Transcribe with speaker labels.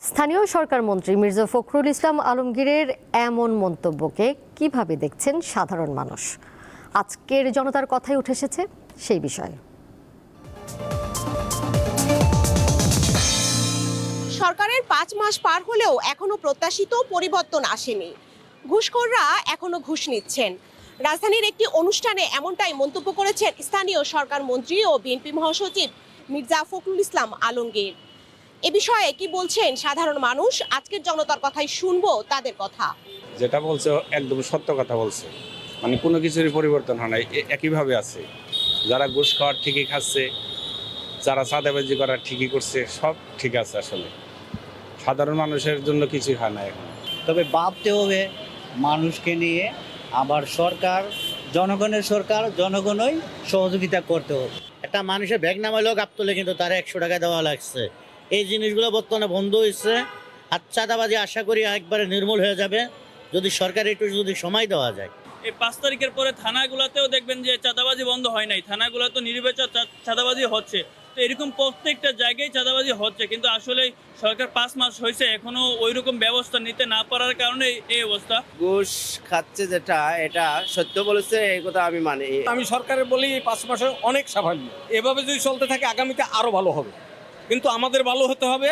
Speaker 1: স্থানীয় সরকার মন্ত্রী মির্জা ফখরুল ইসলাম আলমগীরের এমন মন্তব্যকে কিভাবে দেখছেন সাধারণ মানুষ? আজকের জনতার কথাই উঠে এসেছে সেই বিষয়ে।
Speaker 2: সরকারের 5 মাস পার হলেও এখনো প্রত্যাশিত পরিবর্তন আসেনি। ঘুষখোররা এখনো ঘুষ নিচ্ছেন। রাজধানীর একটি অনুষ্ঠানে এমনটাই মন্তব্য করেছেন স্থানীয় সরকার মন্ত্রী ও বিএনপি মহাসচিব মির্জা ফখরুল ইসলাম আলমগীর। এ বিষয়ে কি বলছেন সাধারণ মানুষ? আজকের জনতার কথাই শুনবো তাদের কথা।
Speaker 3: যেটা বলছে একদম সত্য কথা বলছে, মানে কোনো কিছুরই পরিবর্তন হয় নাই, একইভাবে আছে। যারা ঘুষ খাওয়ার ঠিকই খাচ্ছে, যারা চাঁদাবাজি করার ঠিকই করছে, সব ঠিক আছে। আসলে সাধারণ মানুষের জন্য কিছুই হয় না এখন।
Speaker 4: তবে ভাবতে হবে মানুষকে নিয়ে, আবার সরকার জনগণের সরকার, জনগণই সহযোগিতা করতে হবে।
Speaker 5: একটা মানুষের ব্যাগ নামাইলেও গাপ তুলে কিন্তু তারা 100 টাকা দেওয়া লাগছে। এই জিনিসগুলো বর্তমানে বন্ধ হয়েছে। আর চাঁদাবাজি আশা করি একবারে নির্মূল হয়ে যাবে যদি সরকার একটু যদি সময় দেওয়া যায়।
Speaker 6: এই 5 তারিখের পরে থানাগুলোতেও দেখবেন যে চাঁদাবাজি বন্ধ হয় নাই, থানাগুলো তো নির্বিচার চাঁদাবাজি হচ্ছে। তো এরকম প্রত্যেকটা জায়গায় চাঁদাবাজি হচ্ছে, কিন্তু আসলে সরকার 5 মাস হয়েছে এখনো ওইরকম ব্যবস্থা নিতে না পারার কারণে এই অবস্থা।
Speaker 7: ঘুষ খাচ্ছে যেটা, এটা সত্য বলেছে, এই কথা আমি মানি।
Speaker 8: আমি সরকারের বলি এই 5 মাসে অনেক সাফল্য। এভাবে যদি চলতে থাকে আগামীতে আরো ভালো হবে, কিন্তু আমাদের ভালো হতে হবে,